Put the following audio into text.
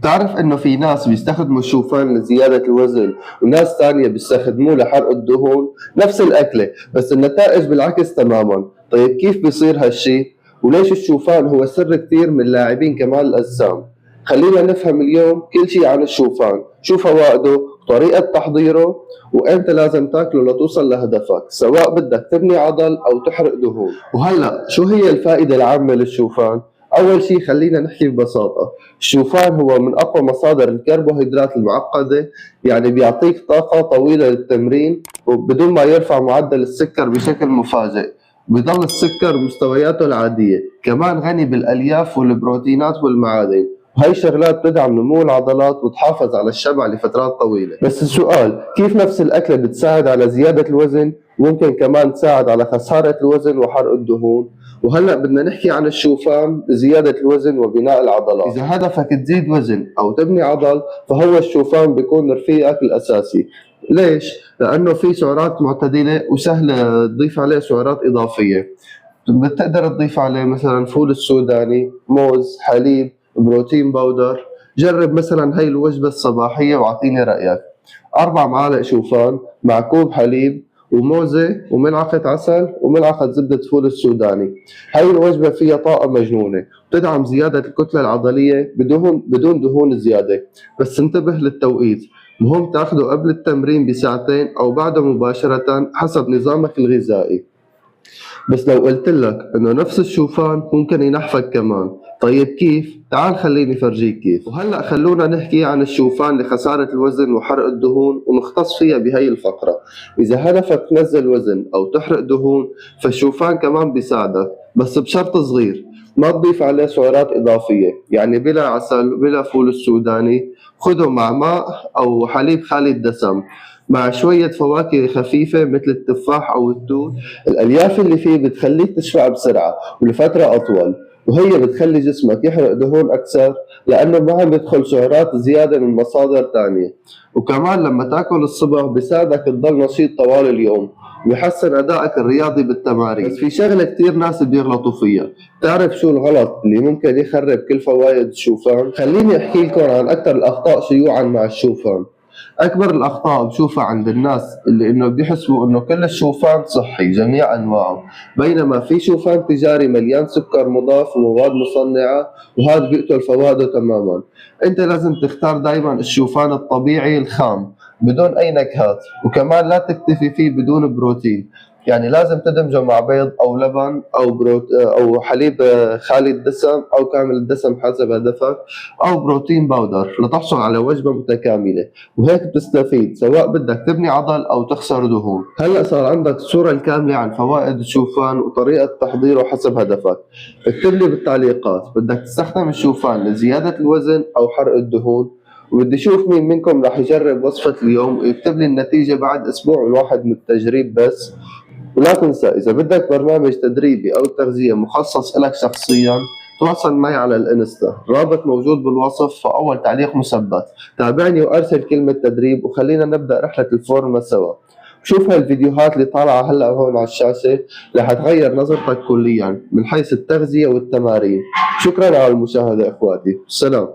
بتعرف إنه في ناس بيستخدموا الشوفان لزيادة الوزن وناس تانية بيستخدموه لحرق الدهون، نفس الأكلة بس النتائج بالعكس تماما. طيب كيف بيصير هالشي؟ وليش الشوفان هو سر كتير من لاعبين كمال الأجسام؟ خلينا نفهم اليوم كل شي عن الشوفان، شو فوائده، طريقة تحضيره، وإمتى لازم تاكله لتوصل لهدفك، سواء بدك تبني عضل أو تحرق دهون. وهلأ شو هي الفائدة العامة للشوفان؟ أول شي خلينا نحكي ببساطة، الشوفان هو من أقوى مصادر الكربوهيدرات المعقدة، يعني بيعطيك طاقة طويلة للتمرين وبدون ما يرفع معدل السكر بشكل مفاجئ. بضل السكر بمستوياته العادية، كمان غني بالألياف والبروتينات والمعادن، وهي الشغلات بتدعم نمو العضلات وتحافظ على الشبع لفترات طويلة. بس السؤال، كيف نفس الأكلة بتساعد على زيادة الوزن ممكن كمان تساعد على خسارة الوزن وحرق الدهون؟ وهلأ بدنا نحكي عن الشوفان لزيادة الوزن وبناء العضلات. إذا هدفك تزيد وزن أو تبني عضل فهو الشوفان بيكون رفيقك الأساسي. ليش؟ لأنه في سعرات معتدلة وسهل تضيف عليه سعرات إضافية. بتقدر تضيف عليه مثلا فول السوداني، موز، حليب، بروتين باودر. جرب مثلا هاي الوجبة الصباحية واعطيني رأيك. 4 معالق شوفان مع كوب حليب وموزة وملعقة عسل وملعقة زبدة فول السوداني. هاي الوجبة فيها طاقة مجنونة، بتدعم زيادة الكتلة العضلية بدون دهون زيادة. بس انتبه للتوقيت، مهم تاخده قبل التمرين بساعتين أو بعده مباشرة حسب نظامك الغذائي. بس لو قلت لك انه نفس الشوفان ممكن ينحفك كمان، طيب كيف؟ تعال خليني فرجيك كيف. وهلأ خلونا نحكي عن الشوفان لخسارة الوزن وحرق الدهون ونختص فيها بهي الفقرة. إذا هدفك تنزل وزن أو تحرق دهون فالشوفان كمان بيساعدك، بس بشرط صغير، ما تضيف عليه سعرات إضافية، يعني بلا عسل بلا فول السوداني. خده مع ماء أو حليب خالي الدسم مع شوية فواكه خفيفة مثل التفاح أو التوت. الألياف اللي فيه بتخليك تشبع بسرعة ولفترة أطول، وهي بتخلي جسمك يحرق دهون أكثر لأنه ما عم يدخل سعرات زيادة من مصادر تانية. وكمان لما تاكل الصبح بيساعدك تضل نشيط طوال اليوم ويحسن أدائك الرياضي بالتمارين. بس في شغلة كتير ناس بيغلطوا فيها، تعرف شو الغلط اللي ممكن يخرب كل فوائد الشوفان؟ خليني أحكي لكم عن أكثر الأخطاء شيوعا مع الشوفان. أكبر الأخطاء بشوفها عند الناس اللي إنه بيحسبوا إنه كل الشوفان صحي جميع أنواعه، بينما في شوفان تجاري مليان سكر مضاف ومواد مصنعة وهذا بيقتل فوائده تماما. أنت لازم تختار دايما الشوفان الطبيعي الخام بدون أي نكهات، وكمان لا تكتفي فيه بدون بروتين، يعني لازم تدمجه مع بيض أو لبن أو حليب خالي الدسم أو كامل الدسم حسب هدفك، أو بروتين باودر لتحصل على وجبة متكاملة. وهيك بتستفيد سواء بدك تبني عضل أو تخسر دهون. هلأ صار عندك الصورة الكاملة عن فوائد الشوفان وطريقة تحضيره حسب هدفك. اكتب لي بالتعليقات بدك تستخدم الشوفان لزيادة الوزن أو حرق الدهون، وبدي أشوف مين منكم راح يجرب وصفة اليوم ويكتب لي النتيجة بعد أسبوع واحد من التجريب بس. ولا تنسى إذا بدك برنامج تدريبي أو تغذية مخصص إلك شخصياً تواصل معي على الانستا، الرابط موجود بالوصف وأول تعليق مثبت. تابعني وأرسل كلمة تدريب وخلينا نبدأ رحلة الفورمة سوا. شوف هالفيديوهات اللي طالعة هلأ هون على الشاشة رح تغير نظرتك كلياً من حيث التغذية والتمارين. شكراً على المشاهدة إخواتي، السلام.